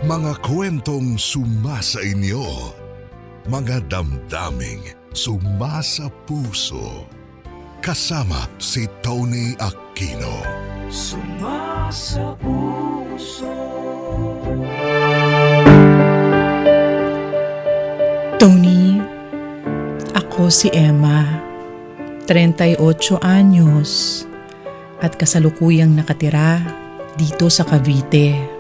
Mga kwentong sumasa inyo, mga damdaming sumasa puso. Kasama si Tony Aquino. Sumasa puso. Tony, ako si Emma, 38 anyos at kasalukuyang nakatira dito sa Cavite.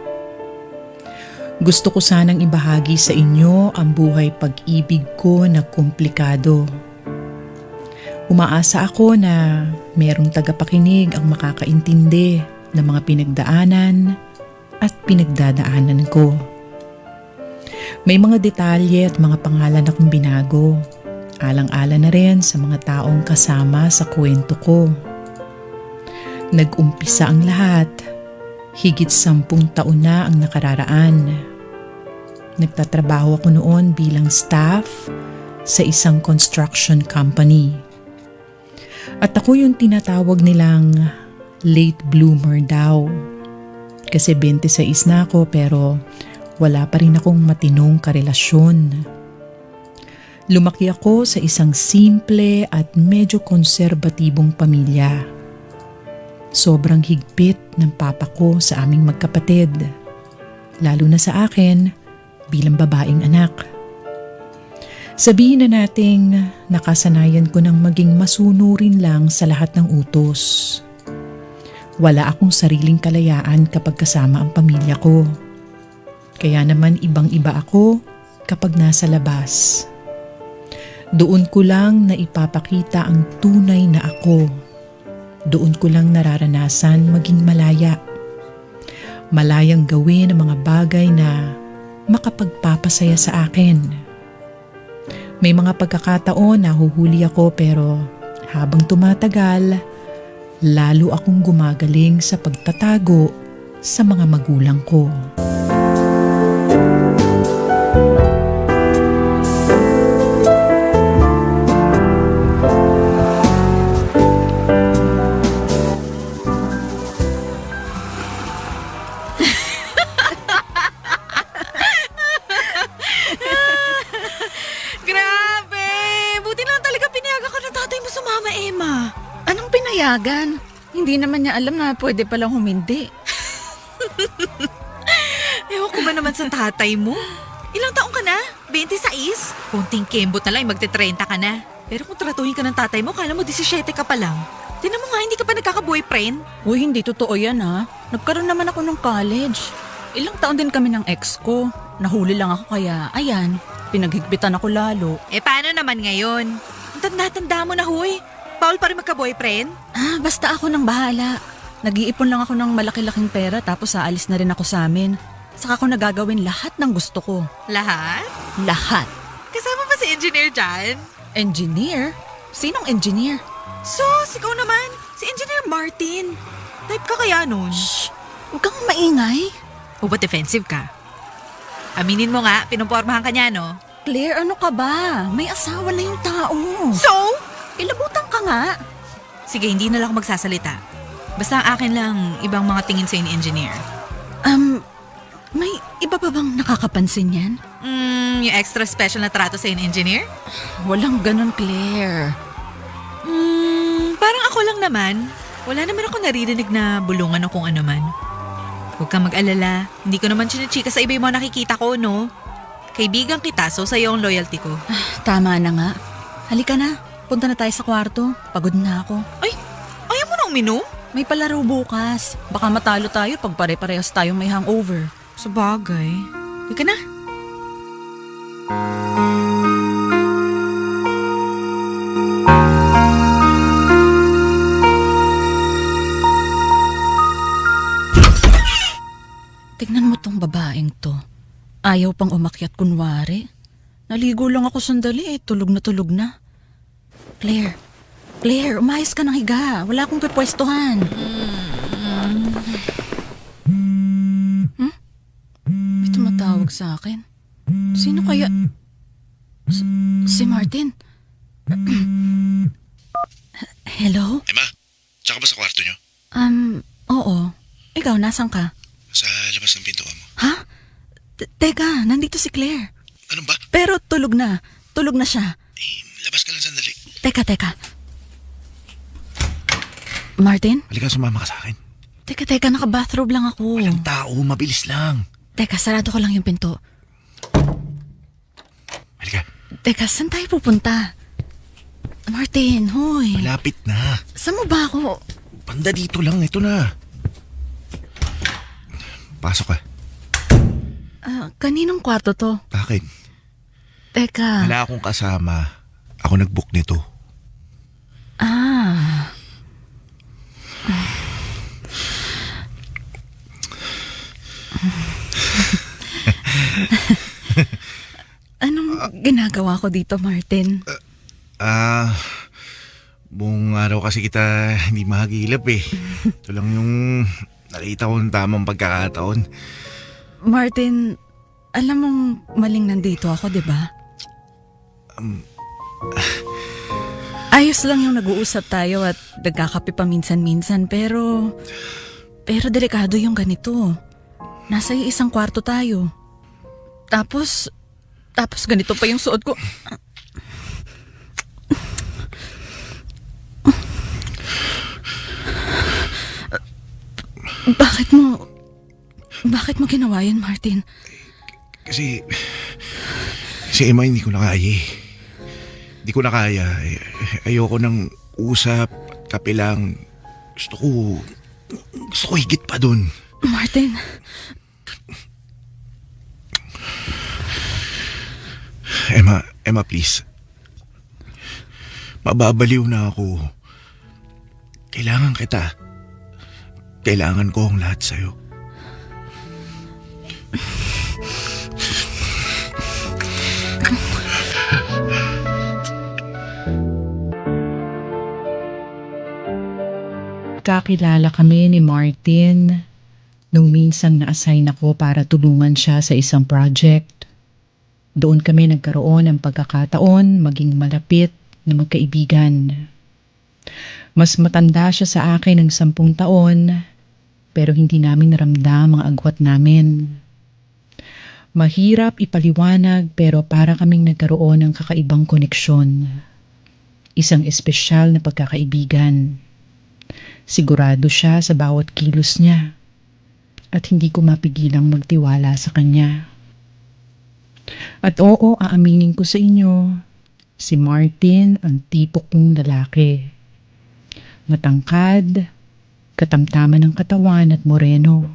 Gusto ko sanang ibahagi sa inyo ang buhay pag-ibig ko na komplikado. Umaasa ako na merong tagapakinig ang makakaintindi ng mga pinagdaanan at pinagdadaanan ko. May mga detalye at mga pangalan akong binago, alang-ala na rin sa mga taong kasama sa kwento ko. Nag-umpisa ang lahat, higit 10 taon na ang nakararaan. Nagtatrabaho ako noon bilang staff sa isang construction company. At ako yung tinatawag nilang late bloomer daw. Kasi 26 na ako pero wala pa rin akong matinong karelasyon. Lumaki ako sa isang simple at medyo konserbatibong pamilya. Sobrang higpit ng papa ko sa aming magkapatid. Lalo na sa akin bilang babaeng anak. Sabihin na nating nakasanayan ko ng maging masunurin lang sa lahat ng utos. Wala akong sariling kalayaan kapag kasama ang pamilya ko. Kaya naman ibang-iba ako kapag nasa labas. Doon ko lang naipapakita ang tunay na ako. Doon ko lang nararanasan maging malaya. Malayang gawin ang mga bagay na makapagpapasaya sa akin. May mga pagkakataon na huhuli ako pero habang tumatagal, lalo akong gumagaling sa pagtatago sa mga magulang ko. Grabe! Buti lang talaga pinayagan ka ng tatay mo sumama, Emma. Anong pinayagan? Hindi naman niya alam na pwede palang humindi. Ewan ko ba naman sa tatay mo? Ilang taong ka na? 26? Konting kembot na lang, magte-30 ka na. Pero kung tratuhin ka ng tatay mo, kala mo 17 ka pa lang. Tinan mo nga, hindi ka pa nagkaka-boyfriend. Uy, hindi totoo yan ha. Nagkaroon naman ako ng college. Ilang taon din kami ng ex ko. Nahuli lang ako kaya, ayan, pinaghigpitan ako lalo. Eh paano naman ngayon? Ang tanda-tanda mo na, huy. Paul pa rin magka-boyfriend? Basta ako nang bahala. Nag-iipon lang ako ng malaki-laking pera tapos aalis na rin ako sa amin. Saka ko nagagawin lahat ng gusto ko. Lahat? Lahat. Kasama pa si engineer dyan? Engineer? Sinong engineer? Sus, ikaw naman. Si Engineer Martin. Type ka kaya nun? Shh! Huwag kang maingay. O ba't defensive ka? Aminin mo nga, pinumpormahan ka niya, no? Claire, ano ka ba? May asawa na yung tao. So? Ilabutan ka nga. Sige, hindi na lang ako magsasalita. Basta ang akin lang, ibang mga tingin sa'yo ni Engineer. May iba pa bang nakakapansin yan? Yung extra special na trato sa'yo ni Engineer? Walang ganon, Claire. Parang ako lang naman. Wala naman ako naririnig na bulungan o kung ano man. Huwag kang mag-alala. Hindi ko naman chinichika sa iba yung mga nakikita ko, no? Kaibigan kita, so sa'yo ang loyalty ko. Tama na nga. Halika na. Punta na tayo sa kwarto. Pagod na ako. Ay, ayaw mo na uminom? May palaro bukas. Baka matalo tayo pag pare-parehas tayong may hangover. Sa bagay. Halika na. Tignan mo tong babaeng to. Ayaw pang umakyat kunwari. Naligo lang ako sandali tulog na. Claire, umayos ka ng higa. Wala akong pipwestuhan. May tumatawag sa akin. Sino kaya? Si Martin. Hello? Emma, saan ka ba sa kwarto nyo? Oo. Ikaw, nasan ka? Sa labas ng pintuan mo. Ha? Teka, nandito si Claire. Ano ba? Pero tulog na. Tulog na siya. Labas ka lang sandali. Teka. Martin? Halika, sumama ka sa akin. Teka, naka-bathrobe lang ako. Walang tao, mabilis lang. Teka, sarado ko lang yung pinto. Halika, Teka, saan tayo pupunta? Martin, hoy. malapit na. Saan mo ba ako? Banda dito lang, ito na. Pasok ka. Kaninong kwarto to? Akin. Teka. Wala akong kasama. Ako nag-book nito. Anong ginagawa ko dito, Martin? Buong araw kasi kita hindi mahagilap eh. Ito lang yung nakita kong tamang pagkakataon. Martin, alam mong maling nandito ako, di ba? Ayos lang yung nag-uusap tayo at nagkakape pa minsan-minsan pero delikado yung ganito. Nasa isang kwarto tayo. Tapos ganito pa yung suot ko. Bakit mo ginawa yun, Martin? Kasi Emma, hindi ko na kaya eh. Hindi ko na kaya. Ayoko nang usap, kape lang. Gusto ko higit pa dun. Martin, Emma, please. Mababaliw na ako. Kailangan kita. Kailangan ko ang lahat sa'yo. Kakilala kami ni Martin nung minsang na-assign ako para tulungan siya sa isang project. Doon kami nagkaroon ng pagkakataon maging malapit na magkaibigan. Mas matanda siya sa akin ng 10 taon, pero hindi namin naramdam ang agwat namin. Mahirap ipaliwanag pero para kaming nagkaroon ng kakaibang koneksyon. Isang espesyal na pagkakaibigan. Sigurado siya sa bawat kilos niya at hindi ko mapigilang magtiwala sa kanya. At oo, aaminin ko sa inyo, si Martin ang tipo kong lalaki. Matangkad, katamtaman ng katawan at moreno.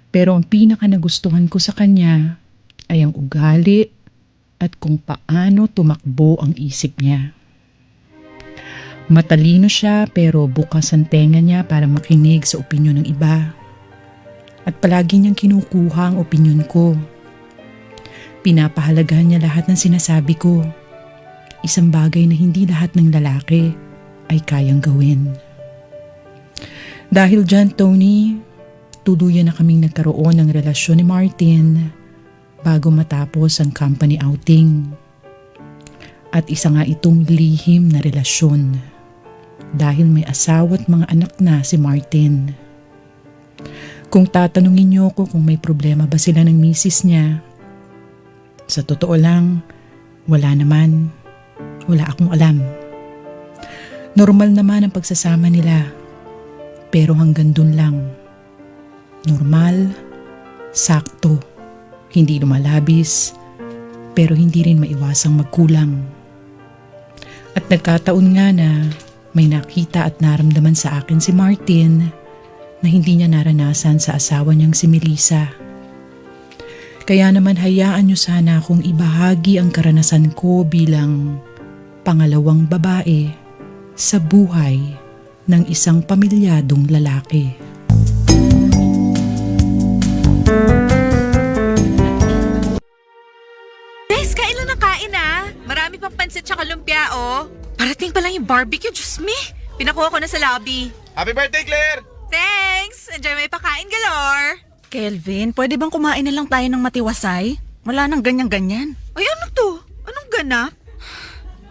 Pero ang pinaka nagustuhan ko sa kanya ay ang ugali at kung paano tumakbo ang isip niya. Matalino siya pero bukas ang tenga niya para makinig sa opinyon ng iba. At palagi niyang kinukuha ang opinyon ko. Pinapahalagahan niya lahat ng sinasabi ko. Isang bagay na hindi lahat ng lalaki ay kayang gawin. Dahil dyan, Tony, tuluyan na kaming nagkaroon ng relasyon ni Martin bago matapos ang company outing. At isa nga itong lihim na relasyon dahil may asawa at mga anak na si Martin. Kung tatanungin niyo ko kung may problema ba sila ng misis niya, sa totoo lang, wala naman. Wala akong alam. Normal naman ang pagsasama nila, pero hanggang dun lang. Normal, sakto, hindi lumalabis, pero hindi rin maiwasang magkulang. At nagkataon nga na may nakita at naramdaman sa akin si Martin na hindi niya naranasan sa asawa niyang si Melissa. Kaya naman hayaan niyo sana akong ibahagi ang karanasan ko bilang pangalawang babae sa buhay ng isang pamilyadong lalaki. Guys, kain lang ng kain ah. Marami pang pansit tsaka lumpia oh. Parating pa lang yung barbecue, Diyos me. Pinakuha ko na sa lobby. Happy birthday, Claire! Thanks! Enjoy may pakain galore. Kelvin, pwede bang kumain na lang tayo ng matiwasay? Wala nang ganyan-ganyan. Ay, ano to? Anong ganap?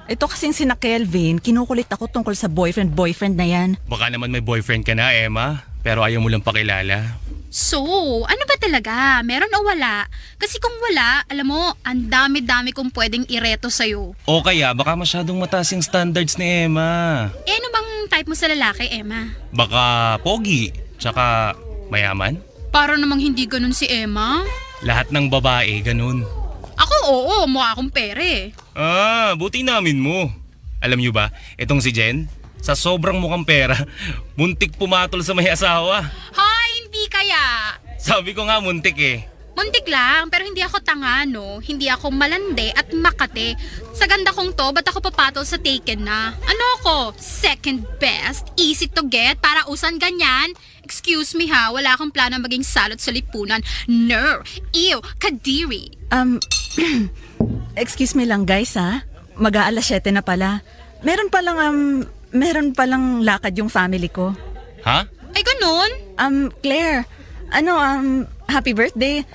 Ito kasing sina Kelvin, kinukulit ako tungkol sa boyfriend na yan. Baka naman may boyfriend ka na, Emma. Pero ayaw mo lang pakilala. So, ano ba talaga? Meron o wala? Kasi kung wala, alam mo, ang dami-dami kong pwedeng ireto sa'yo. O kaya baka masyadong mataas yung standards ni Emma. Eh, ano bang type mo sa lalaki, Emma? Baka pogi, tsaka mayaman. Para namang hindi ganun si Emma. Lahat ng babae, ganun. Ako, oo, mukha akong pere. Buti namin mo. Alam nyo ba, itong si Jen, sa sobrang mukhang pera, muntik pumatol sa may asawa. Hay, hindi kaya. Sabi ko nga muntik eh. Muntik lang, pero hindi ako tanga, no? Hindi ako malande at makate. Sa ganda kong to, ba't ako papatol sa Taken na? Ano ako? Second best? Easy to get? Para usan ganyan? Excuse me ha, wala akong plano maging salot sa lipunan. No! Ew! Kadiri! Excuse me lang guys ha. Mag-aalas 7 na pala. Meron palang lakad yung family ko. Ha? Ay, ganun? Claire, happy birthday.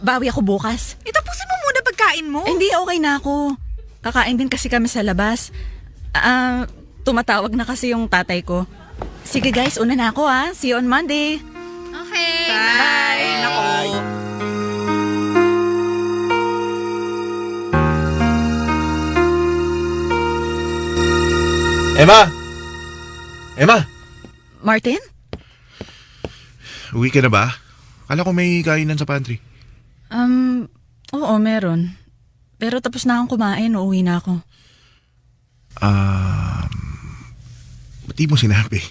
Bawi ako bukas. Itapusin mo muna pagkain mo. Hindi, okay na ako. Kakain din kasi kami sa labas. Tumatawag na kasi yung tatay ko. Sige guys, una na ako ha. See you on Monday. Okay. Bye. Nako. Emma! Emma! Martin? Uwi ka na ba? Kala ko may kainan sa pantry. Oo, meron. Pero tapos na akong kumain, uuwi na ako. Ba't di mo sinabi?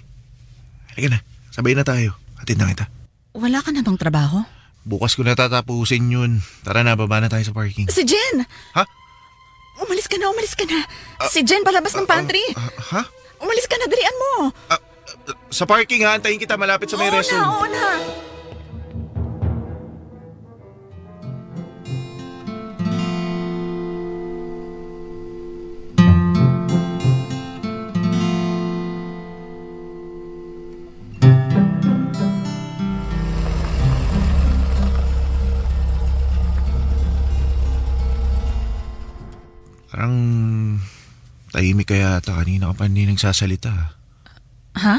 Halika na, sabay na tayo. Hatid na kita. Wala ka na bang trabaho? Bukas ko natatapusin yun. Tara na, baba na tayo sa parking. Si Jen! Ha? Umalis ka na. Si Jen palabas ng pantry. Ha? Umalis ka na, dalian mo. Sa parking ha, antayin kita malapit sa may restroom. Oo na. Parang tahimik kaya ata kanina ka pa hindi nagsasalita. Ha?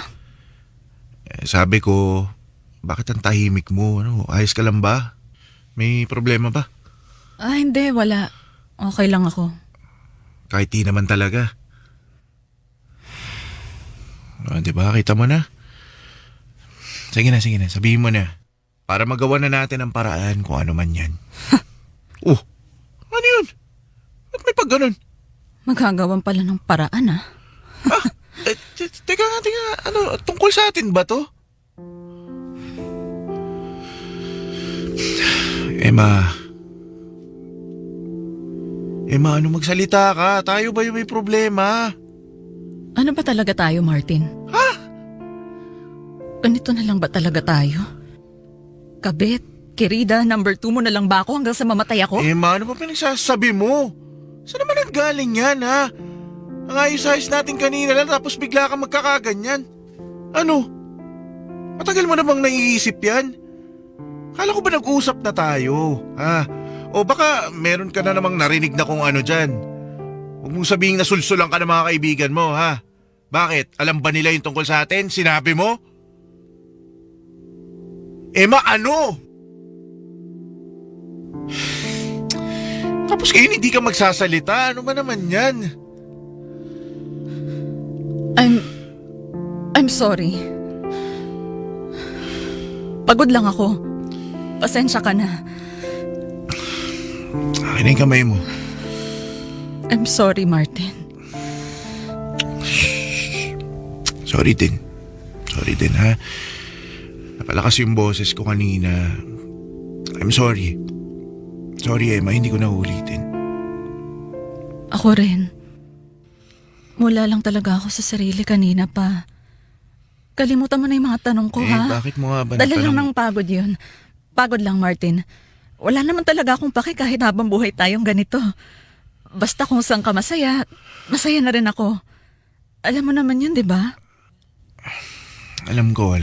Sabi ko, bakit ang tahimik mo? Ayos ka lang ba? May problema ba? Hindi, wala. Okay lang ako. Kahit di naman talaga. Diba, kita mo na. Sige na, sabihin mo na. Para magawa na natin ang paraan kung ano man yan. Ano yun? Ba't may pag ganun? Magagawan pala ng paraan Teka nga, tungkol sa atin ba to? Emma, ano magsalita ka? Tayo ba yung may problema? Ano ba talaga tayo, Martin? Ha? Ganito na lang ba talaga tayo? Kabit, Kirida, number 2 mo na lang ba ako hanggang sa mamatay ako? Emma, ano ba pinagsasabi mo? Saan naman ang galing yan, ha? Ang ayos-ayos natin kanina lang tapos bigla kang magkakaganyan. Ano? Matagal mo na bang naiisip yan? Kala ko ba nag-usap na tayo, ha? O baka meron ka na namang narinig na kung ano dyan. Huwag mong sabihing nasulsulan ka ng mga kaibigan mo, ha? Bakit? Alam ba nila yung tungkol sa atin? Sinabi mo? Emma, ano? Tapos kayo hindi ka magsasalita. Ano ba naman yan? I'm sorry. Pagod lang ako. Pasensya ka na. Akin na yung kamay mo. I'm sorry, Martin. Sorry din, ha? Napalakas yung boses ko kanina. I'm sorry. Sorry, Emma, hindi ko na ulitin. Ako rin. Mula lang talaga ako sa sarili kanina pa. Kalimutan mo na yung mga tanong ko, ha? Bakit mo nga ba Dala lang natanong? ng pagod yun. Pagod lang, Martin. Wala naman talaga akong pake kahit habang buhay tayong ganito. Basta kung saan ka masaya, masaya na rin ako. Alam mo naman yun, di ba? Alam ko.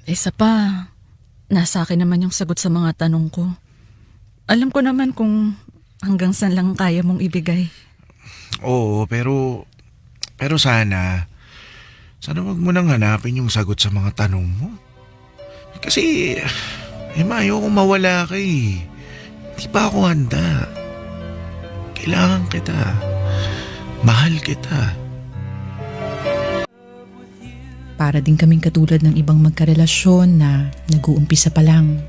Isa pa, nasa akin naman yung sagot sa mga tanong ko. Alam ko naman kung hanggang saan lang kaya mong ibigay. Oo, pero sana wag mo nang hanapin yung sagot sa mga tanong mo. Kasi, Emma, ayokong mawala ka eh. Di pa ako handa. Kailangan kita. Mahal kita. Para din kaming katulad ng ibang magkarelasyon na nag-uumpisa pa lang.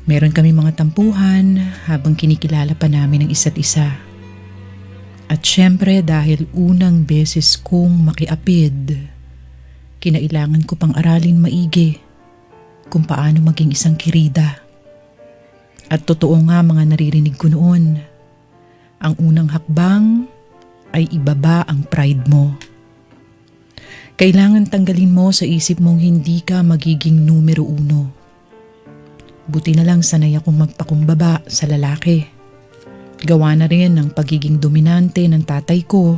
Meron kami mga tampuhan habang kinikilala pa namin ang isa't isa. At syempre dahil unang beses kong makiapid, kinailangan ko pang aralin maigi kung paano maging isang kirida. At totoo nga mga naririnig ko noon, ang unang hakbang ay ibaba ang pride mo. Kailangan tanggalin mo sa isip mong hindi ka magiging numero 1. Buti na lang sanay akong magpakumbaba sa lalaki. Gawa na rin ng pagiging dominante ng tatay ko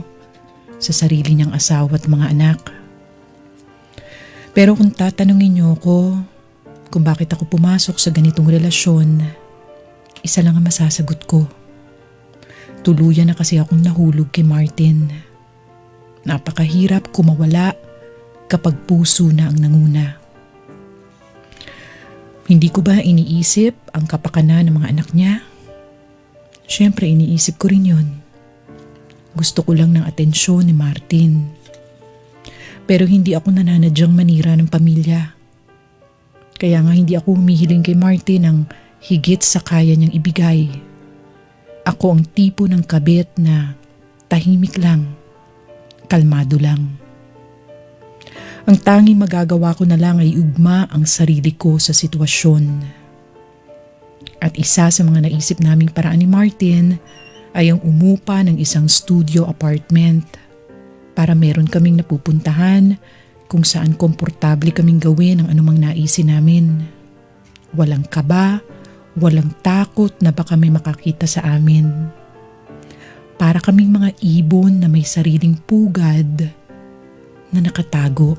sa sarili niyang asawa at mga anak. Pero kung tatanungin niyo ako kung bakit ako pumasok sa ganitong relasyon, isa lang ang masasagot ko. Tuluyan na kasi akong nahulog kay Martin. Napakahirap kumawala kapag puso na ang nanguna. Hindi ko ba iniisip ang kapakanan ng mga anak niya? Siyempre iniisip ko rin yun. Gusto ko lang ng atensyon ni Martin. Pero hindi ako nananadyang manira ng pamilya. Kaya nga hindi ako humihiling kay Martin ng higit sa kaya niyang ibigay. Ako ang tipo ng kabit na tahimik lang, kalmado lang. Ang tanging magagawa ko na lang ay ugma ang sarili ko sa sitwasyon. At isa sa mga naisip naming paraan ni Martin ay ang umupa ng isang studio apartment para meron kaming napupuntahan kung saan komportable kaming gawin ang anumang naisin namin. Walang kaba, walang takot na baka may makakita sa amin. Para kaming mga ibon na may sariling pugad na nakatago.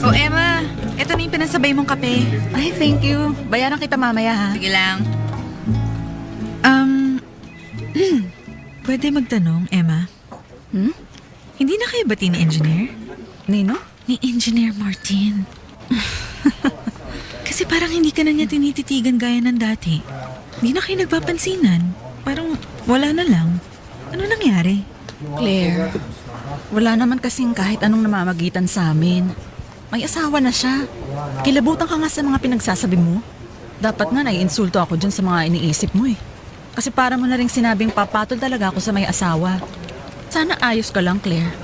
Oh, Emma, eto na yung pinasabay mong kape. Ay, thank you. Bayaran kita mamaya ha. Sige lang. Pwede magtanong, Emma? Hindi na kayo bati ni Engineer? Nino? Ni Engineer Martin. Kasi parang hindi ka na niya tinititigan gaya ng dati. Hindi na kayo nagpapansinan. Parang wala na lang. Ano nangyari? Claire, wala naman kasing kahit anong namamagitan sa amin. May asawa na siya. Kilabutan ka nga sa mga pinagsasabi mo. Dapat nga naiinsulto ako dyan sa mga iniisip mo eh. Kasi para mo na rin sinabing papatol talaga ako sa may asawa. Sana ayos ka lang, Claire.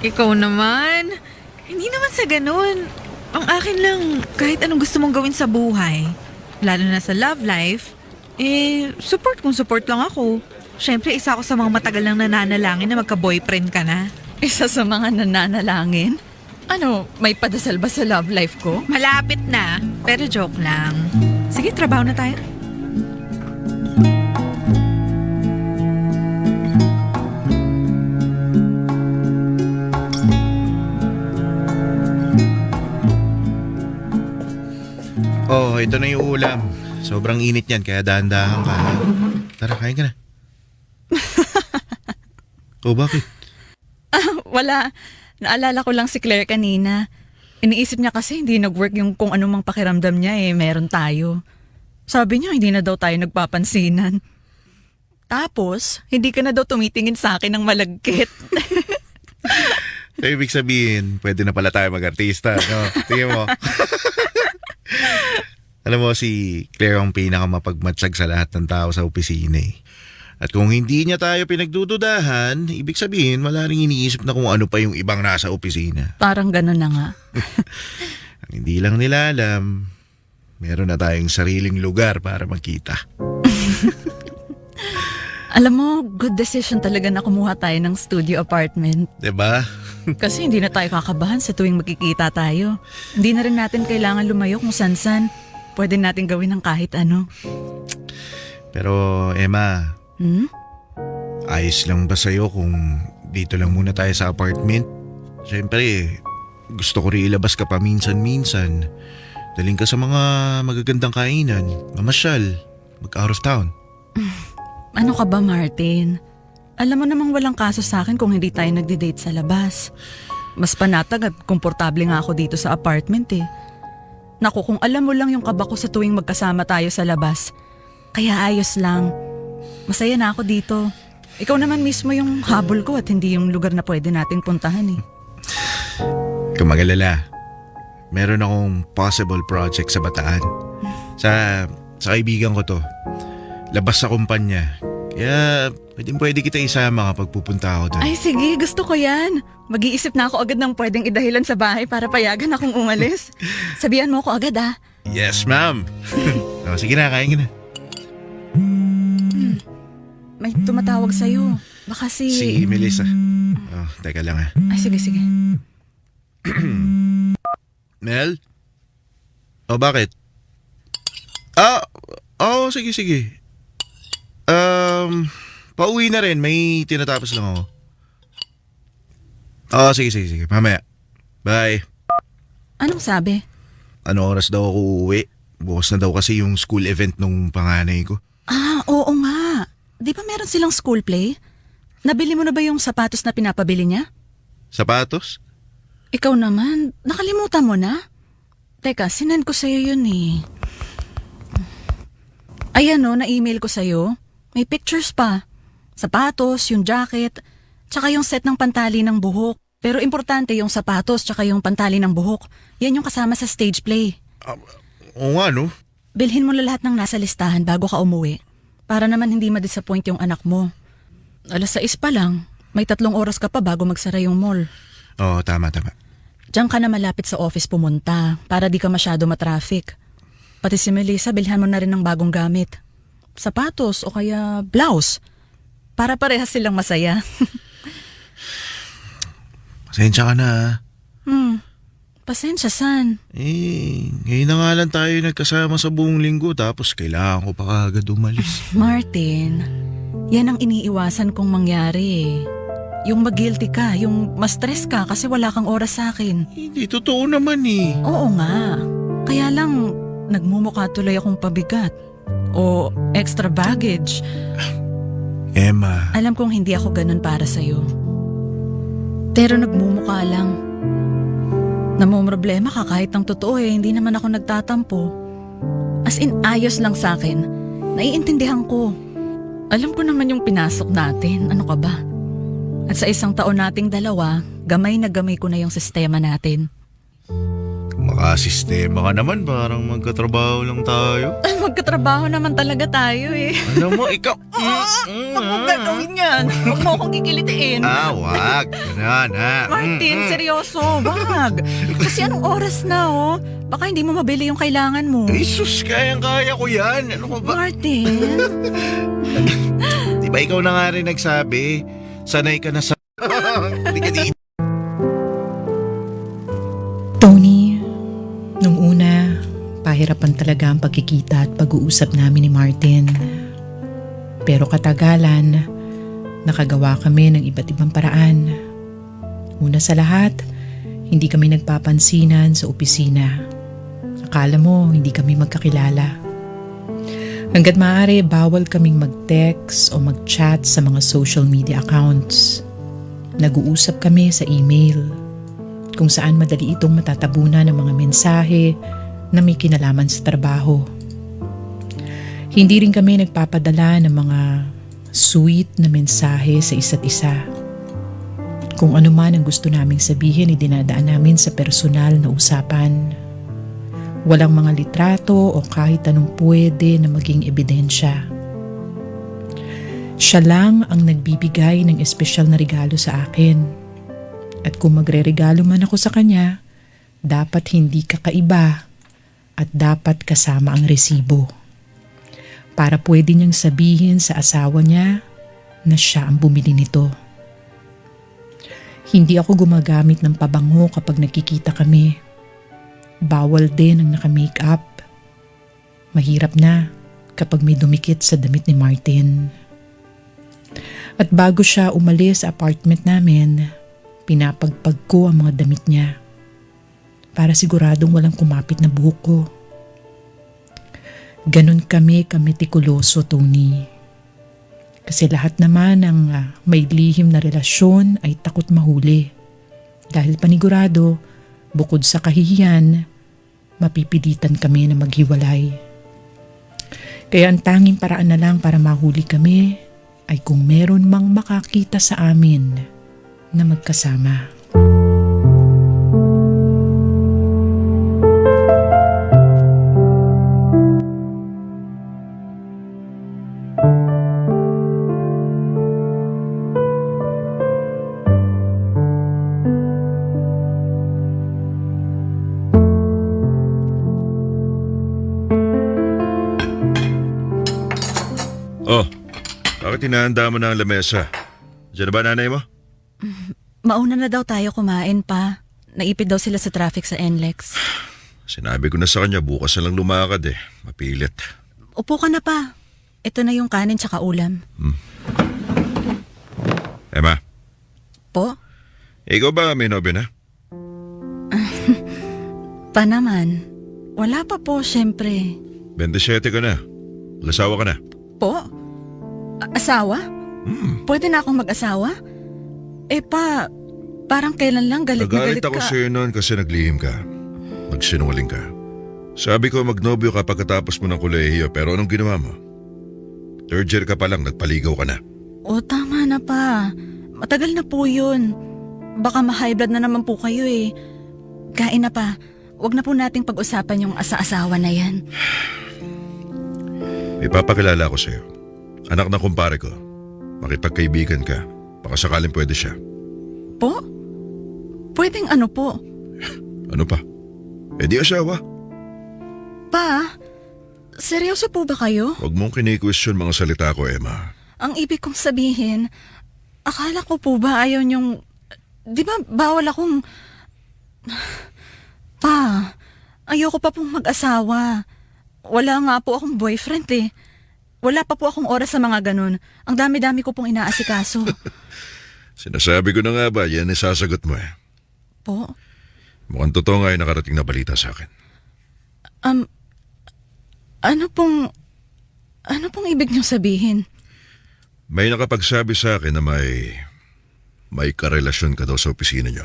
Ikaw naman. Hindi naman sa ganun. Ang akin lang, kahit anong gusto mong gawin sa buhay, lalo na sa love life, support kung support lang ako. Siyempre, isa ako sa mga matagal lang nananalangin na magka-boyfriend ka na. Isa sa mga nananalangin? Ano, may padasal ba sa love life ko? Malapit na, pero joke lang. Sige, trabaho na tayo. Oh, ito na yung ulam. Sobrang init yan, kaya dahan-dahan ka. Tara, kain ka na. Oh, bakit? Wala. Naalala ko lang si Claire kanina. Iniisip niya kasi hindi nag-work yung kung anumang pakiramdam niya meron tayo. Sabi niya hindi na daw tayo nagpapansinan. Tapos, hindi ka na daw tumitingin sa akin ng malagkit. So, ibig sabihin, pwede na pala tayo mag-artista, no? Tingin mo. Alam mo, si Claire ang pinakamapagmatsyag sa lahat ng tao sa opisina eh. At kung hindi niya tayo pinagdududahan, ibig sabihin, wala rin iniisip na kung ano pa yung ibang nasa opisina. Parang gano'n na nga. Ang hindi lang nila alam, meron na tayong sariling lugar para magkita. Alam mo, good decision talaga na kumuha tayo ng studio apartment. 'Di ba? Kasi hindi na tayo kakabahan sa tuwing magkikita tayo. Hindi na rin natin kailangan lumayo kung san-san. Pwede natin gawin ng kahit ano. Pero Emma, ayos lang ba sa'yo kung dito lang muna tayo sa apartment? Siyempre, gusto ko rin ilabas ka pa minsan-minsan. Daling ka sa mga magagandang kainan, mamasyal. mag-out of town. Ano ka ba, Martin? Alam mo namang walang kaso sa akin kung hindi tayo nagdi-date sa labas. Mas panatag at komportable nga ako dito sa apartment eh. Naku, kung alam mo lang yung kaba ko sa tuwing magkasama tayo sa labas. Kaya ayos lang. Masaya na ako dito. Ikaw naman mismo yung habol ko at hindi yung lugar na pwede nating puntahan eh. Kung mag-alala, meron akong possible project sa Bataan. Sa kaibigan ko to. Labas sa kumpanya. Kaya pwede kita isama kapag pupunta ako doon. Ay sige, gusto ko yan. Mag-iisip na ako agad ng pwedeng idahilan sa bahay para payagan akong umalis. Sabihan mo ako agad ah. Yes, ma'am. Sige na, kain ka na. May tumatawag sa'yo. Baka Si Melissa. Teka lang ah. Ay sige. Mel? Bakit? Sige. Pauwi na rin. May tinatapos lang ako. Sige. Mamaya. Bye. Anong sabi? Ano oras daw ako uuwi? Bukas na daw kasi yung school event nung panganay ko. Oo nga. Di ba meron silang school play? Nabili mo na ba yung sapatos na pinapabili niya? Sapatos? Ikaw naman, nakalimutan mo na? Teka, sinend ko sa'yo yun eh. Ayan o, na-email ko sa'yo. May pictures pa. Sapatos, yung jacket, tsaka yung set ng pantali ng buhok. Pero importante yung sapatos tsaka yung pantali ng buhok. Yan yung kasama sa stage play. Oo nga no. Bilhin mo na lahat ng nasa listahan bago ka umuwi. Para naman hindi ma-disappoint yung anak mo. 6:00 pa lang, may 3 oras ka pa bago magsara yung mall. Oo, tama. Diyan ka na malapit sa office pumunta para di ka masyado matraffic. Pati si Melissa, bilhan mo na rin ng bagong gamit. Sapatos o kaya blouse. Para parehas silang masaya. Pasensya ka na ah. Pasensya, San. Ngayon na nga lang tayo nagkasama sa buong linggo tapos kailangan ko pa kaagad umalis. Martin, yan ang iniiwasan kong mangyari eh. Yung mag-guilty ka, yung ma-stress ka kasi wala kang oras sa akin. Hindi totoo naman eh. Oo nga. Kaya lang, nagmumukha tuloy akong pabigat. O extra baggage. Emma. Alam kong hindi ako ganun para sa'yo. Pero nagmumukha lang. Namumroblema ka kahit ang totoo eh, hindi naman ako nagtatampo. As in, ayos lang sa akin. Naiintindihan ko. Alam ko naman yung pinasok natin. Ano ka ba? At sa 1 taon nating dalawa, gamay na gamay ko na yung sistema natin. Makasistema ka naman, parang magkatrabaho lang tayo. Magkatrabaho naman talaga tayo eh. Alam mo, ikaw... Huwag mo gagawin yan. Huwag mo akong kikilitiin. Wag. Ganun ha. Martin, seryoso, wag. Kasi anong oras na oh? Baka hindi mo mabili yung kailangan mo. Jesus, kayang-kaya ko yan. Ano ka ba? Martin. Di ba ikaw na nga rin nagsabi? Sanay ka na sa... Hindi ka dito. Tony, nung una, pahirapan talaga ang pagkikita at pag-uusap namin ni Martin. Pero katagalan, nakagawa kami ng iba't ibang paraan. Una sa lahat, hindi kami nagpapansinan sa opisina. Akala mo, hindi kami magkakilala. Hanggat maaari, bawal kaming mag-text o mag-chat sa mga social media accounts. Nag-uusap kami sa email, kung saan madali itong matatabunan ng mga mensahe na may kinalaman sa trabaho. Hindi rin kami nagpapadala ng mga sweet na mensahe sa isa't isa. Kung ano man ang gusto naming sabihin, idinadaan namin sa personal na usapan. Walang mga litrato o kahit anong pwede na maging ebidensya. Siya lang ang nagbibigay ng espesyal na regalo sa akin. At kung magre-regalo man ako sa kanya, dapat hindi kakaiba at dapat kasama ang resibo. Para pwede niyang sabihin sa asawa niya na siya ang bumili nito. Hindi ako gumagamit ng pabango kapag nakikita kami. Bawal din ang naka-makeup. Mahirap na kapag may dumikit sa damit ni Martin. At bago siya umalis sa apartment namin, pinapagpag ko ang mga damit niya para siguradong walang kumapit na buhok ko. Ganon kami kametikuloso, Tony. Kasi lahat naman ng may lihim na relasyon ay takot mahuli. Dahil panigurado, bukod sa kahihiyan, mapipilitan kami na maghiwalay. Kaya ang tanging paraan na lang para mahuli kami ay kung meron mang makakita sa amin na magkasama. Oh, bakit hinahanda mo na ang lamesa? Diyan na ba nanay mo? Mauna na daw tayo kumain pa. Naipid daw sila sa traffic sa NLEX. Sinabi ko na sa kanya bukas na lang lumakad eh. Mapilit. Upo ka na pa. Ito na yung kanin tsaka ulam. Emma, Po? ikaw ba may nobyo na? Pa naman. Wala pa po, syempre. 27 ka na. Mag-asawa ka na. Po? Asawa? Pwede na akong mag-asawa? Eh pa, parang kailan lang galit na galit Nagalit ako ka. sa'yo noon kasi naglihim ka. Nagsinungaling ka. Sabi ko magnobyo ka pagkatapos mo ng kolehiyo pero anong ginawa mo? 3rd year ka pa lang, nagpaligaw ka na. O tama na pa. Matagal na po yun. Baka ma-high blood na naman po kayo eh. Kain na pa. Huwag na po nating pag-usapan yung asa-asawa na yan. Ipapakilala ko sa'yo. Anak na kumpare ko. Makipagkaibigan ka. Baka sakaling pwede siya. Po? Pwedeng ano po? Ano pa? Eh di asawa. Pa, seryoso po ba kayo? Huwag mong kini-question mga salita ko, Emma. Ang ibig kong sabihin, akala ko po ba ayaw niyong... Di ba bawal akong... Pa, ayoko pa pong mag-asawa. Wala nga po akong boyfriend eh. Wala pa po akong oras sa mga ganun. Ang dami-dami ko pong inaasikaso. Sinasabi ko na nga ba, yan ay sasagot mo eh. Po? Mukhang totoo nga yung nakarating na balita sa akin. Ano pong ibig niyong sabihin? May nakapagsabi sa akin na may karelasyon ka daw sa opisina niyo.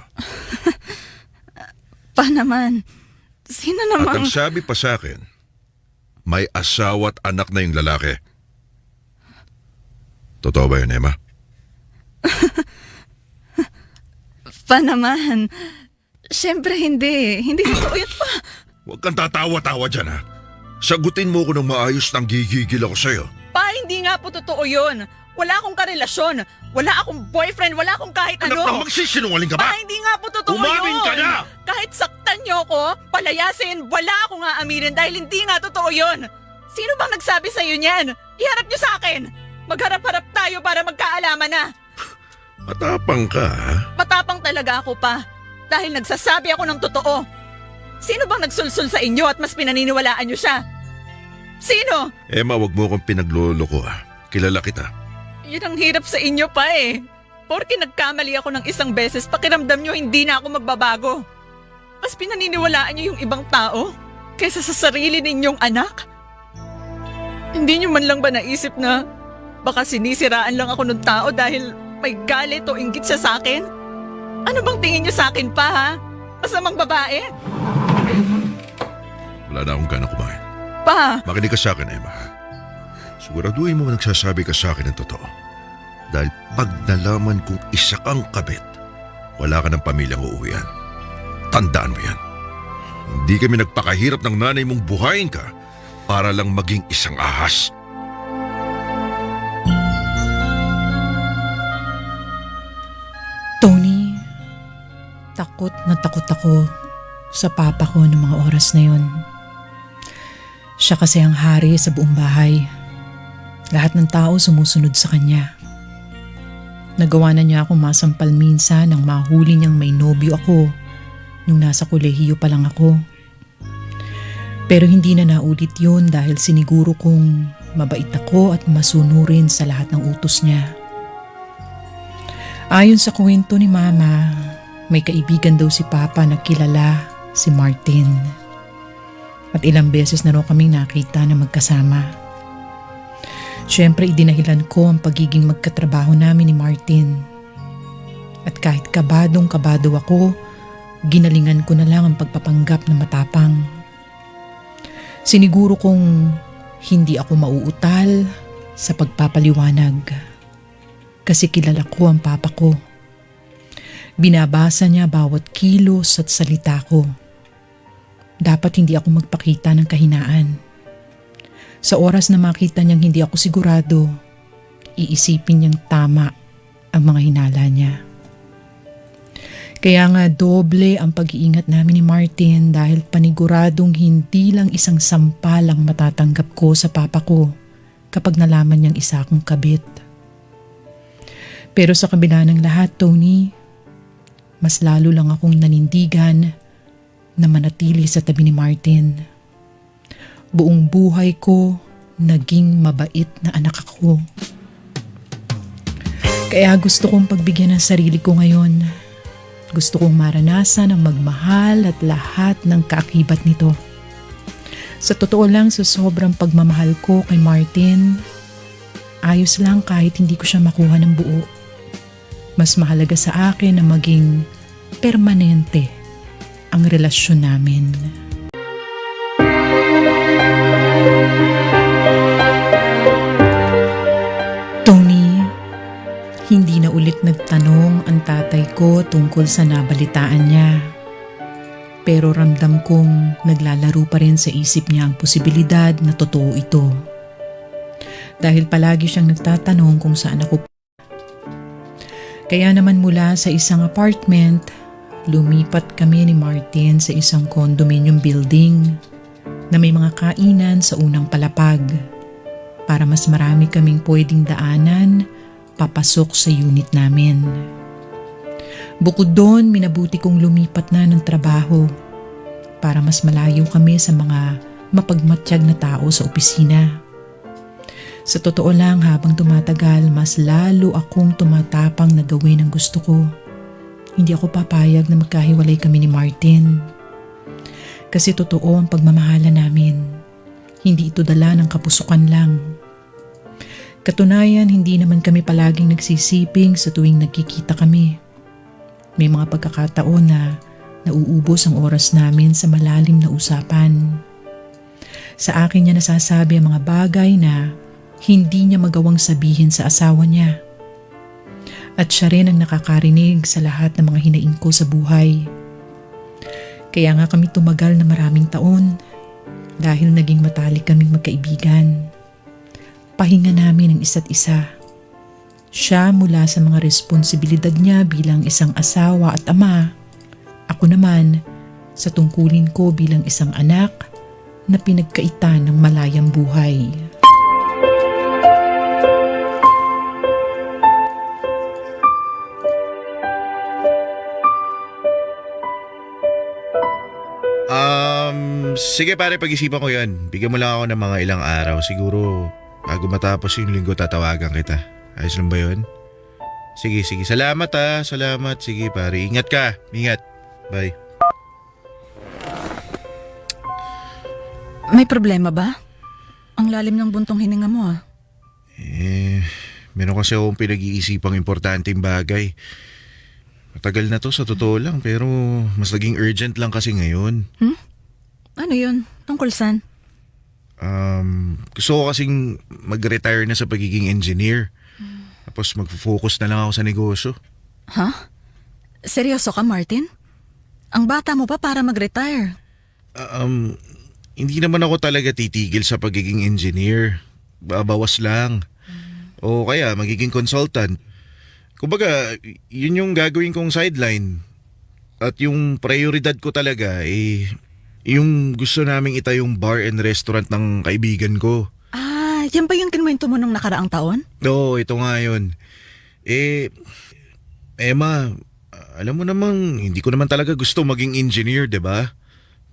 Pa naman. Sino At namang... ang sabi pa sa akin, may asawa at anak na yung lalaki. Totoo ba yun, Emma? Pa naman. Siyempre hindi. Hindi totoo yun pa. Huwag kang tatawa-tawa dyan, ha? Sagutin mo ko ng maayos nang gigigil ako sa'yo. Pa, hindi nga po totoo yun. Wala akong karelasyon. Wala akong boyfriend. Wala akong kahit Anak ano. na magsisinungaling ka ba? Pa, hindi nga po totoo Umamin yun. ka na! Kahit saktan niyo ko, palayasin, wala akong aaminin dahil hindi nga totoo yun. Sino bang nagsabi sa iyo niyan? Iharap niyo sa akin. Magharap-harap tayo para magkaalaman na. Matapang ka, ha? Matapang talaga ako pa. Dahil nagsasabi ako ng totoo. Sino bang nagsulsul sa inyo at mas pinaniniwalaan niyo siya? Sino? Emma, wag mo akong pinagloloko, ha? Kilala kita. Yun ang hirap sa inyo pa eh. Porke nagkamali ako ng isang beses, pakiramdam nyo hindi na ako magbabago. Mas pinaniniwalaan nyo yung ibang tao kaysa sa sarili ninyong anak. Hindi nyo man lang ba naisip na baka sinisiraan lang ako ng tao dahil may galit o inggit siya sa akin? Ano bang tingin nyo sa akin pa ha? Masamang babae? Wala na akong gana kumain. Pa! Makinig ka sa akin, Emma. Siguraduhin mo nagsasabi ka sa akin ng totoo. Dahil pag nalaman kong isa kang kabit, wala ka ng pamilyang uuwian. Tandaan mo yan. Hindi kami nagpakahirap ng nanay mong buhayin ka para lang maging isang ahas. Tony, takot na takot ako sa papa ko ng mga oras na yon. Siya kasi ang hari sa buong bahay. Lahat ng tao sumusunod sa kanya. Nagawa na niya akong masampal minsan nang mahuli niyang may nobyo ako nung nasa kolehiyo pa lang ako. Pero hindi na naulit yun dahil siniguro kong mabait ako at masunurin sa lahat ng utos niya. Ayon sa kwento ni Mama, may kaibigan daw si Papa na kilala si Martin. At ilang beses na raw kaming nakita na magkasama. Siyempre, idinahilan ko ang pagiging magkatrabaho namin ni Martin. At kahit kabadong-kabado ako, ginalingan ko na lang ang pagpapanggap na matapang. Siniguro kong hindi ako mauutal sa pagpapaliwanag. Kasi kilala ko ang papa ko. Binabasa niya bawat kilos at salita ko. Dapat hindi ako magpakita ng kahinaan. Sa oras na makita niyang hindi ako sigurado, iisipin niyang tama ang mga hinala niya. Kaya nga doble ang pag-iingat namin ni Martin dahil paniguradong hindi lang isang sampal ang matatanggap ko sa papa ko kapag nalaman niyang isa akong kabit. Pero sa kabila ng lahat, Tony, mas lalo lang akong nanindigan na manatili sa tabi ni Martin. Buong buhay ko, naging mabait na anak ako. Kaya gusto kong pagbigyan ng sarili ko ngayon. Gusto kong maranasan ang magmahal at lahat ng kaakibat nito. Sa totoo lang, sa sobrang pagmamahal ko kay Martin, ayos lang kahit hindi ko siya makuha ng buo. Mas mahalaga sa akin na maging permanente ang relasyon namin. Tony, hindi na ulit nagtanong ang tatay ko tungkol sa nabalitaan niya. Pero ramdam kong naglalaro pa rin sa isip niya ang posibilidad na totoo ito. Dahil palagi siyang nagtatanong kung saan ako. Kaya naman mula sa isang apartment, lumipat kami ni Martin sa isang condominium building na may mga kainan sa unang palapag para mas marami kaming pwedeng daanan papasok sa unit namin. Bukod doon, minabuti kong lumipat na ng trabaho para mas malayo kami sa mga mapagmatsyag na tao sa opisina. Sa totoo lang, habang tumatagal, mas lalo akong tumatapang na gawin ang gusto ko. Hindi ako papayag na magkahiwalay kami ni Martin. Kasi totoo ang pagmamahala namin. Hindi ito dala ng kapusukan lang. Katunayan, hindi naman kami palaging nagsisiping sa tuwing nagkikita kami. May mga pagkakataon na nauubos ang oras namin sa malalim na usapan. Sa akin niya nasasabi ang mga bagay na hindi niya magawang sabihin sa asawa niya. At siya rin ang nakakarinig sa lahat ng mga hinaing ko sa buhay. Kaya nga kami tumagal na maraming taon dahil naging matalik kaming magkaibigan. Pahinga namin ang isa't isa. Siya mula sa mga responsibilidad niya bilang isang asawa at ama. Ako naman sa tungkulin ko bilang isang anak na pinagkaitan ng malayang buhay. Sige pare, pag-isipan ko yan. Bigyan mo lang ako ng mga ilang araw. Siguro bago matapos yung linggo tatawagan kita. Ayos lang ba yun? Sige. Salamat ha. Salamat. Sige pare. Ingat ka. Ingat. Bye. May problema ba? Ang lalim ng buntong hininga mo Meron kasi akong pinag-iisipang importanteng bagay. Matagal na to sa totoo lang pero mas naging urgent lang kasi ngayon. Ano yun? Tungkol saan? Gusto ko kasing mag-retire na sa pagiging engineer. Tapos mag-focus na lang ako sa negosyo. Ha? Seryoso ka, Martin? Ang bata mo pa para mag-retire. Hindi naman ako talaga titigil sa pagiging engineer. Babawas lang. O kaya magiging consultant. Kumbaga, yun yung gagawin kong sideline. At yung prioridad ko talaga yung gusto naming itayong bar and restaurant ng kaibigan ko. Yan ba yung kinwento mo nung nakaraang taon? Oo, ito nga yun. Emma, alam mo namang hindi ko naman talaga gusto maging engineer, 'di ba?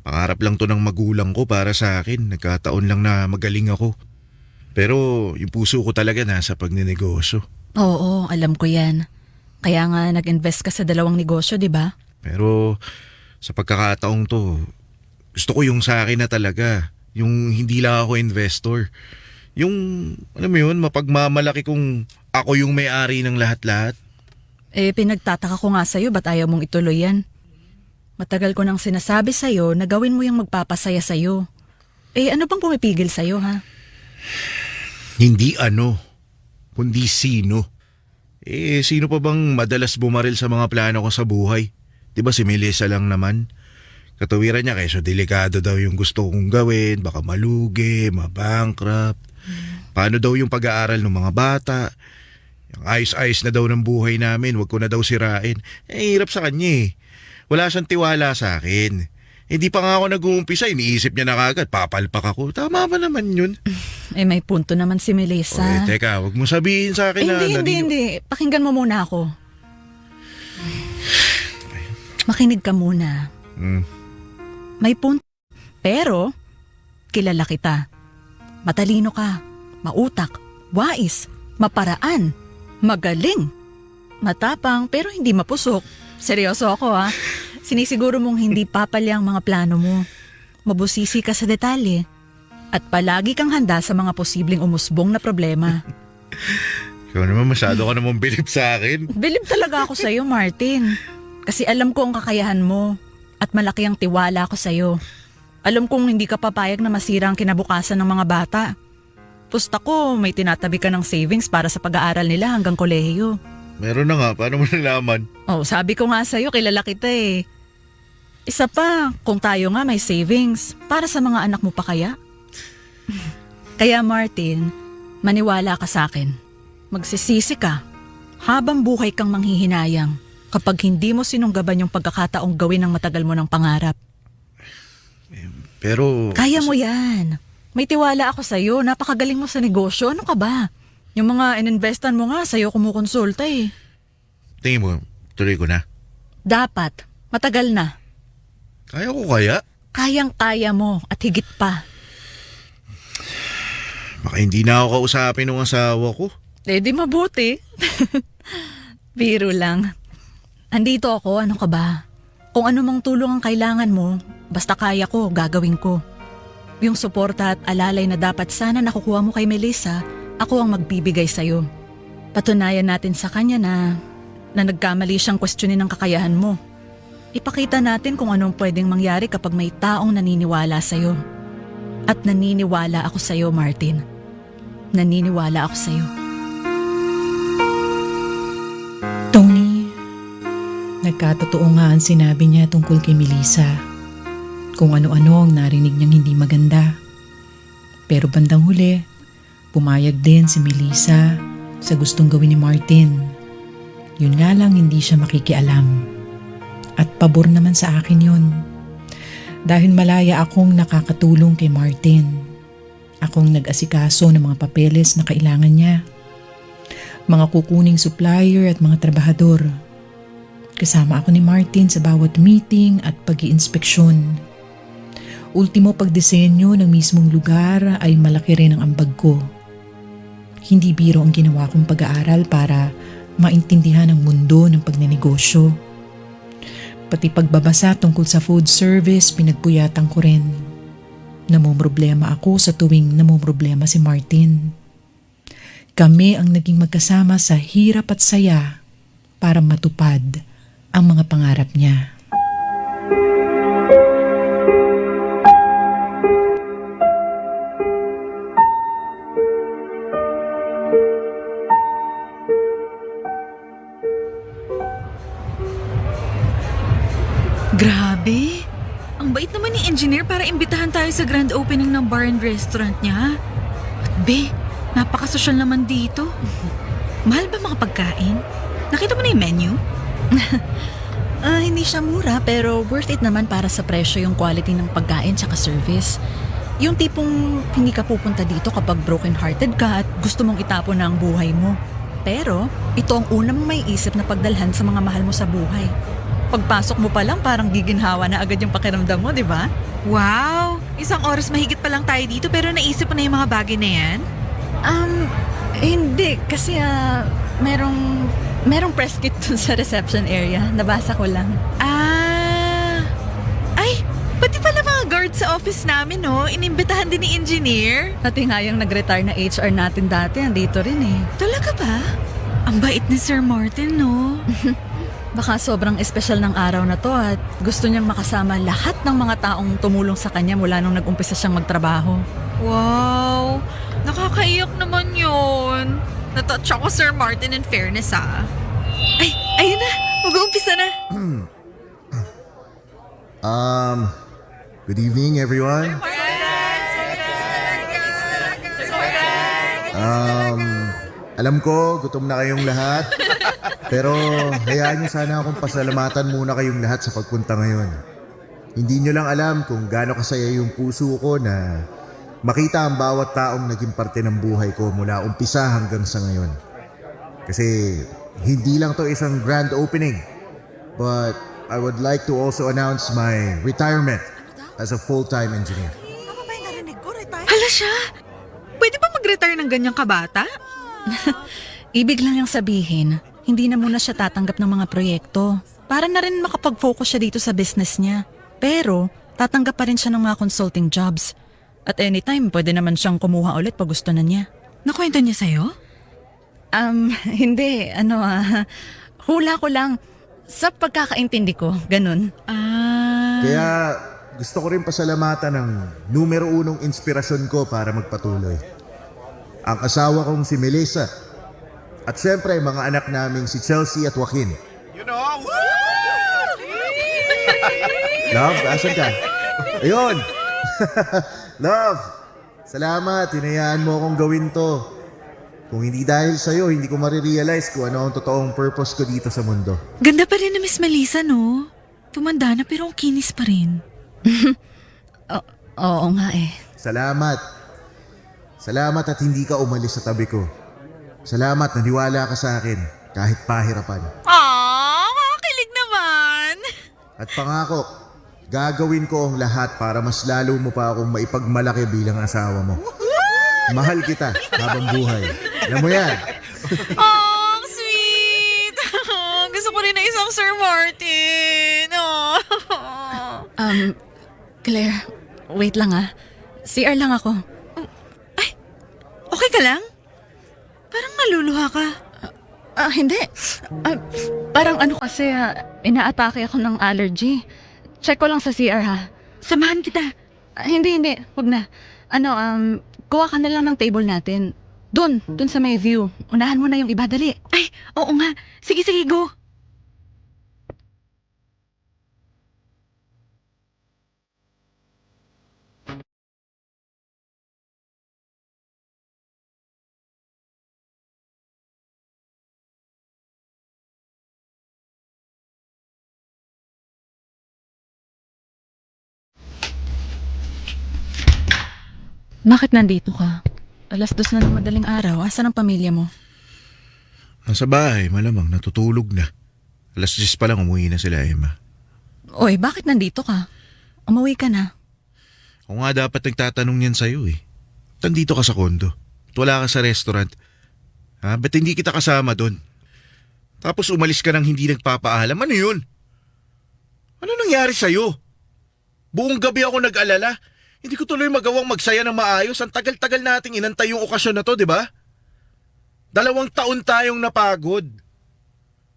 Pangarap lang to ng magulang ko para sa akin. Nagkataon lang na magaling ako. Pero yung puso ko talaga nasa pagnenegosyo. Oo, alam ko yan. Kaya nga nag-invest ka sa 2 negosyo, di ba? Pero sa pagkakataong to, Gusto ko yung sa akin na talaga. Yung hindi lang ako investor. Yung, alam mo yun, mapagmamalaki kung ako yung may-ari ng lahat-lahat. Pinagtataka ko nga sa'yo, ba't ayaw mong ituloy yan? Matagal ko nang sinasabi sa'yo na gawin mo yung magpapasaya sa'yo. Ano bang pumipigil sa'yo, ha? Hindi ano, kundi sino. Sino pa bang madalas bumaril sa mga plano ko sa buhay? Diba si Melissa lang naman? Katawiran niya kaysa delikado daw yung gusto kong gawin, baka malugi, mabankrupt. Paano daw yung pag-aaral ng mga bata? Yung ayos-ayos na daw ng buhay namin, wag ko na daw sirain. Hirap sa kanya eh. Wala siyang tiwala sa akin. Hindi pa nga ako nag-uumpisa, iniisip niya na kagad, papalpak ako. Tama ba naman yun? May punto naman si Melissa. Teka, wag mo sabihin sa akin na... Hindi. Pakinggan mo muna ako. Makinig ka muna. May punto. Pero, kilala kita. Matalino ka, mautak, wais, maparaan, magaling, matapang pero hindi mapusok. Seryoso ako ha. Sinisiguro mong hindi papali ang mga plano mo. Mabusisi ka sa detalye. At palagi kang handa sa mga posibleng umusbong na problema. Ikaw naman masyado ka namang bilib sa akin. Bilib talaga ako sa'yo, Martin. Kasi alam ko ang kakayahan mo. At malaki ang tiwala ko sa'yo. Alam kong hindi ka papayag na masira ang kinabukasan ng mga bata. Pusta ko, may tinatabi ka ng savings para sa pag-aaral nila hanggang kolehiyo. Meron na nga, paano mo nalaman? Sabi ko nga sa'yo, kilala kita eh. Isa pa, kung tayo nga may savings, para sa mga anak mo pa kaya? Kaya Martin, maniwala ka sa akin. Magsisisi ka habang buhay kang manghihinayang kapag hindi mo sinunggaban yung pagkakataong gawin ng matagal mo ng pangarap. Pero... Kaya mo yan. May tiwala ako sa'yo. Napakagaling mo sa negosyo. Ano ka ba? Yung mga ininvestan mo nga, sa'yo kumukonsulta eh. Tingin mo, tuloy ko na. Dapat. Matagal na. Kaya ko kaya? Kayang-kaya mo at higit pa. Baka hindi na ako kausapin ng asawa ko. Di mabuti. Biro lang. Andito ako, ano ka ba? Kung ano mang tulong ang kailangan mo, basta kaya ko, gagawin ko. Yung suporta at alalay na dapat sana nakukuha mo kay Melissa, ako ang magbibigay sa'yo. Patunayan natin sa kanya na nagkamali siyang questionin ng kakayahan mo. Ipakita natin kung anong pwedeng mangyari kapag may taong naniniwala sa'yo. At naniniwala ako sa'yo, Martin. Naniniwala ako sa'yo. Tony, nagkatotoo nga ang sinabi niya tungkol kay Melissa. Kung ano-ano ang narinig niyang hindi maganda. Pero bandang huli, pumayag din si Melissa sa gustong gawin ni Martin. Yun nga lang hindi siya makikialam. At pabor naman sa akin yun. Dahil malaya akong nakakatulong kay Martin. Akong nag-asikaso ng mga papeles na kailangan niya. Mga kukuning supplier at mga trabahador. Kasama ako ni Martin sa bawat meeting at pag-iinspeksyon. Ultimo pagdisenyo ng mismong lugar ay malaki rin ang ambag ko. Hindi biro ang ginawa kong pag-aaral para maintindihan ang mundo ng pagnenegosyo. Pati pagbabasa tungkol sa food service, pinagpuyatan ko rin. Namumroblema ako sa tuwing namumroblema si Martin. Kami ang naging magkasama sa hirap at saya para matupad ang mga pangarap niya. Grabe! Ang bait naman ni engineer para imbitahan tayo sa grand opening ng bar and restaurant niya. At be, napakasosyal naman dito. Mahal ba mga pagkain? Nakita mo na yung menu? Hindi siya mura pero worth it naman para sa presyo yung quality ng pagkain tsaka service. Yung tipong hindi ka pupunta dito kapag broken-hearted ka at gusto mong itapon na ang buhay mo. Pero ito ang una mong may isip na pagdalhan sa mga mahal mo sa buhay. Pagpasok mo pa lang parang giginhawa na agad yung pakiramdam mo, di ba? Wow! Isang oras mahigit pa lang tayo dito pero naisip mo na yung mga bagay na yan? Hindi. Kasi merong press kit dun sa reception area. Nabasa ko lang. Ay! Pati pala mga guard sa office namin, no? Inimbitahan din ni engineer. Pati nga yung nag-retire na HR natin dati, andito rin eh. Talaga ba? Ang bait ni Sir Martin, no? Baka sobrang espesyal ng araw na to at gusto niyang makasama lahat ng mga taong tumulong sa kanya mula nung nag-umpisa siyang magtrabaho. Wow! Nakakaiyak naman yun. Natouch ako, Sir Martin, in fairness, ah. Ay, ayun na. Mag-uumpisa na. Good evening, everyone. Alam ko, gutom na kayong lahat. Pero hayaan niyo sana akong pasalamatan muna kayong lahat sa pagpunta ngayon. Hindi niyo lang alam kung gaano kasaya yung puso ko na makita ang bawat taong naging parte ng buhay ko mula umpisa hanggang sa ngayon. Kasi hindi lang to isang grand opening, but I would like to also announce my retirement as a full-time engineer. Hala siya! Pwede ba mag-retire ng ganyang kabata? Ibig lang yung sabihin, hindi na muna siya tatanggap ng mga proyekto. Para na rin makapag-focus siya dito sa business niya. Pero, tatanggap pa rin siya ng mga consulting jobs. At anytime, pwede naman siyang kumuha ulit pag gusto na niya. Nakwento niya sa'yo? Hindi. Hula ko lang. Sa pagkakaintindi ko, ganun. Kaya gusto ko rin pasalamatan ng numero unong inspirasyon ko para magpatuloy. Ang asawa kong si Melissa. At syempre, mga anak naming si Chelsea at Joaquin. Love, asan ka? Ayun! Love! Salamat, hinayaan mo akong gawin to. Kung hindi dahil sa'yo, hindi ko marirealize kung ano ang totoong purpose ko dito sa mundo. Ganda pa rin na Miss Melissa, no? Tumanda na pero ang kinis pa rin. Oo nga eh. Salamat. Salamat at hindi ka umalis sa tabi ko. Salamat, naniwala ka sa akin kahit pahirapan. Kakakilig naman! At pangako, gagawin ko ang lahat para mas lalo mo pa akong maipagmalaki bilang asawa mo. Mahal kita habang buhay. Alam mo yan. Ang sweet! Gusto ko rin na isang Sir Martin. Claire, wait lang ah. CR lang ako. Okay ka lang? Parang naluluha ka. Hindi. Parang kasi inaatake ako ng allergy. Check ko lang sa CR ha. Samahan kita. Hindi. Huwag na. Kuha ka na lang ng table natin. Doon sa may view. Unahan mo na yung iba, dali. Ay, oo nga. Sige, go. Bakit nandito ka? 2:00 na ng madaling araw. Asan ang pamilya mo? Nasa bahay, malamang natutulog na. 10:00 pa lang umuwi na sila, Emma. Oy, bakit nandito ka? Umuwi ka na. Ako nga dapat nagtatanong yan sa'yo eh. Nandito ka sa kondo. At wala ka sa restaurant. Ba't hindi kita kasama doon? Tapos umalis ka nang hindi nagpapaalam. Ano yun? Ano nangyari sa'yo? Buong gabi ako nag-alala. Hindi ko tuloy magawang magsaya ng maayos. Ang tagal-tagal nating inantay yung okasyon na to, di ba? 2 taon tayong napagod.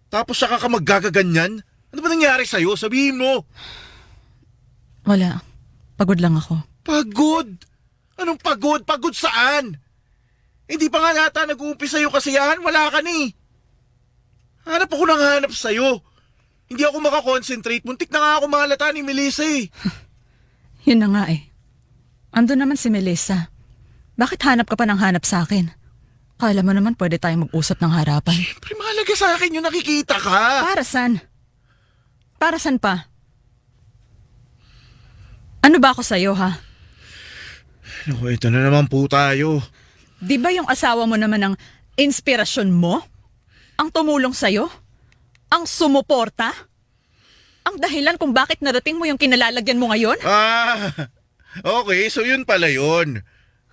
Tapos saka ka maggagaganyan? Ano ba nangyari sa'yo? Sabihin mo. Wala. Pagod lang ako. Pagod? Anong pagod? Pagod saan? Hindi pa nga nata nag-uumpisa yung kasiyahan. Wala ka ni. Hanap ako ng hanap sa'yo. Hindi ako makakonsentrate. Muntik na nga ako mahalata ni Melissa eh. Yun na nga eh. Ando naman si Melissa. Bakit hanap ka pa ng hanap sa akin? Kala mo naman pwede tayong mag-usap ng harapan. Siyempre mahalaga sa akin yung nakikita ka. Para saan? Para saan pa? Ano ba ako sa'yo ha? Naku, ito na naman po tayo. Di ba yung asawa mo naman ang inspirasyon mo? Ang tumulong sa'yo? Ang sumuporta? Ang dahilan kung bakit narating mo yung kinalalagyan mo ngayon? Okay, so yun pala yun.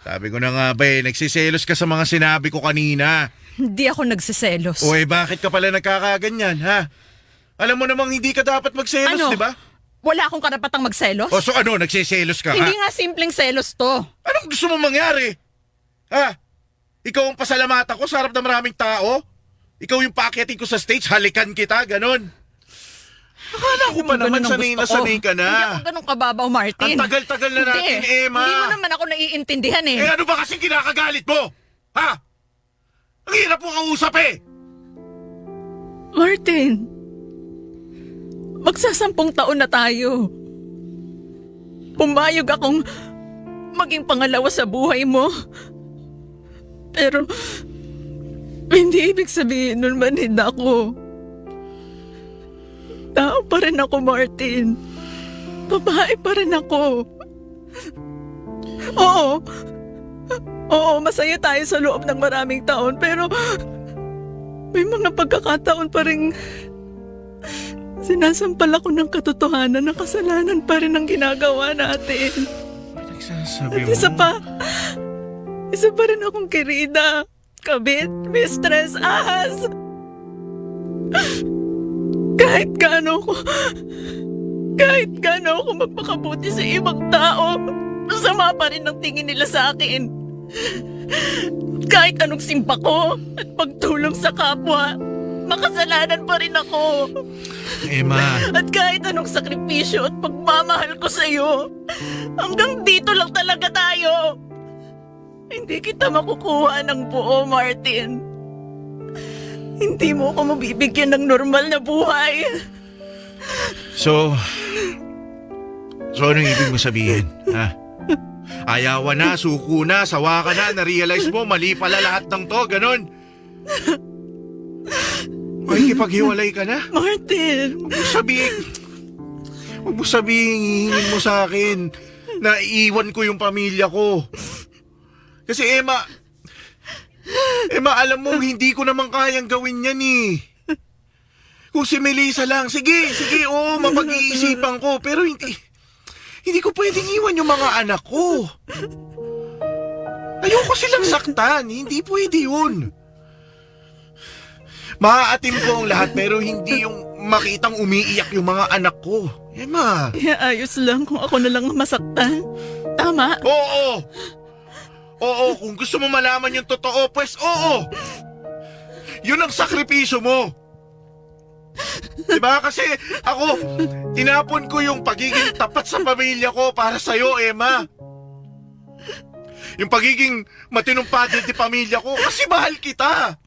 Sabi ko na nga ba nagsiselos ka sa mga sinabi ko kanina. Hindi ako nagsiselos. Bakit ka pala nagkakaganyan, ha? Alam mo namang hindi ka dapat magselos, Ano? di ba? Wala akong karapatang magselos. O so ano, nagsiselos ka Hindi ha? nga simpleng selos to. Anong gusto mong mangyari? Ha? Ikaw ang pasalamatan ko sa harap ng maraming tao? Ikaw yung paakyatin ko sa stage, halikan kita, ganon. Akala ko pa naman sanay na sanay ka Hindi na. ako ganun kababaw, Martin. Ang tagal-tagal na natin, Emma. Hindi mo naman ako naiintindihan eh. Eh ano ba kasing kinakagalit mo? Ha? Ang hirap mo kausap eh. Martin, magsasampung taon na tayo. Pumayag akong maging pangalawa sa buhay mo. Pero, hindi ibig sabihin nun manhid ako. Tao pa rin ako, Martin. Babae pa rin ako. Oo, masaya tayo sa loob ng maraming taon, pero may mga pagkakataon pa rin sinasampal ako ng katotohanan na kasalanan pa rin ang ginagawa natin. Nagsasabi At isa pa rin akong kirida, kabit, mistress, ahas. Kahit gaano ako magpakabuti sa ibang tao, masama pa rin ang tingin nila sa akin. Kahit anong simpa ko at pagtulong sa kapwa, makasalanan pa rin ako. Emma. At kahit anong sakripisyo at pagmamahal ko sa iyo, hanggang dito lang talaga tayo. Hindi kita makukuha ng buo, Martin. Hindi mo ako mabibigyan ng normal na buhay. So anong ibig mo sabihin? Ha? Ayawan na, suko na, sawa ka na, na-realize mo, mali pala lahat ng to, ganon. Makikipaghiwalay ka na? Martin! Huwag mo sabihin, hihingin mo sa akin na iiwan ko yung pamilya ko. Kasi Emma, alam mo, hindi ko naman kayang gawin yan eh. Kung si Melissa lang, sige, oo, mapag-iisipan ko. Pero hindi ko pwedeng iwan yung mga anak ko. Ayoko silang saktan, hindi pwede yun. Maaatim ko ang lahat pero hindi yung makitang umiiyak yung mga anak ko. Emma. Ayos lang kung ako na lang masaktan. Tama? Oo, kung gusto mo malaman yung totoo, pues oo. Yun ang sakripisyo mo. Diba? Kasi ako, tinapon ko yung pagiging tapat sa pamilya ko para sa'yo, Emma. Yung pagiging matinong padre di pamilya ko kasi mahal kita.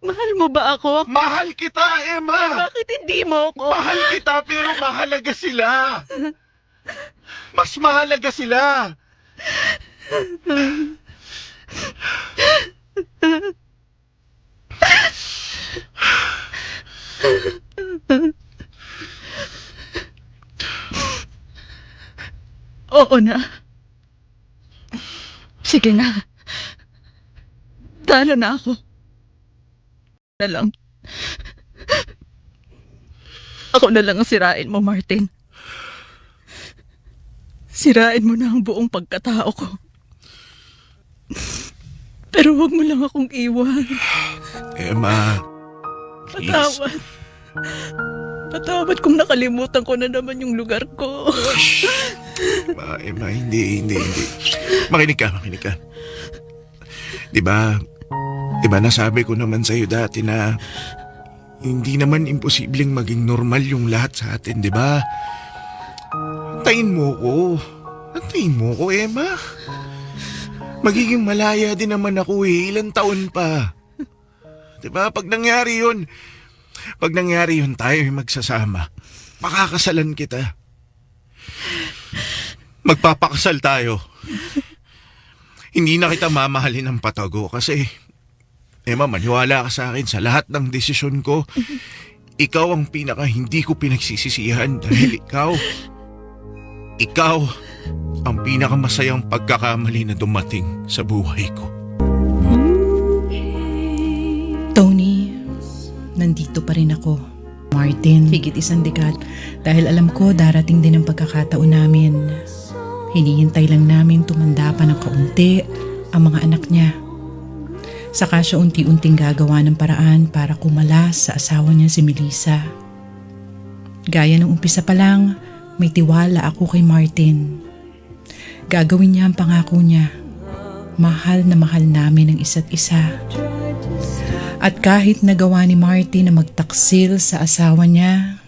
Mahal mo ba ako? Mahal kita, Emma. Bakit hindi mo ako? Mahal kita pero mahalaga sila. Mas mahalaga sila. Oo na. Sige na. Talo na ako. Na lang. Ako na lang ang sirain mo, Martin. Sirain mo na ang buong pagkatao ko. Pero wag mo lang akong iwan. Emma, please. Patawad kung nakalimutan ko na naman yung lugar ko. Emma, hindi. Makinig ka. Diba nasabi ko naman sa'yo dati na hindi naman imposibleng maging normal yung lahat sa atin, diba? Antayin mo ko, Emma. Magiging malaya din naman ako eh. Ilang taon pa. Diba? Pag nangyari yun tayo magsasama. Makakasalan kita. Magpapakasal tayo. Hindi na kita mamahalin ng patago kasi, Emma, maniwala ka sa akin sa lahat ng desisyon ko. Ikaw ang pinaka hindi ko pinagsisisihan dahil ikaw ang pinakamasayang pagkakamali na dumating sa buhay ko. Tony, nandito pa rin ako. Martin, higit isang dekad dahil alam ko darating din ang pagkakataon namin. Hinihintay lang namin tumanda pa ng kaunti ang mga anak niya. Saka siya unti-unting gagawa ng paraan para kumalas sa asawa niya si Melissa. Gaya ng umpisa pa lang, may tiwala ako kay Martin. Gagawin niya ang pangako niya. Mahal na mahal namin ang isa't isa. At kahit nagawa ni Martin na magtaksil sa asawa niya,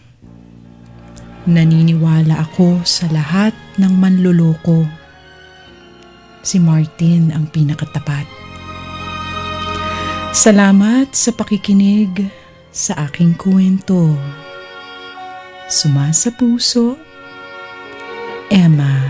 naniniwala ako sa lahat ng manluloko. Si Martin ang pinakatapat. Salamat sa pakikinig sa aking kwento. Suma sa puso, Emma.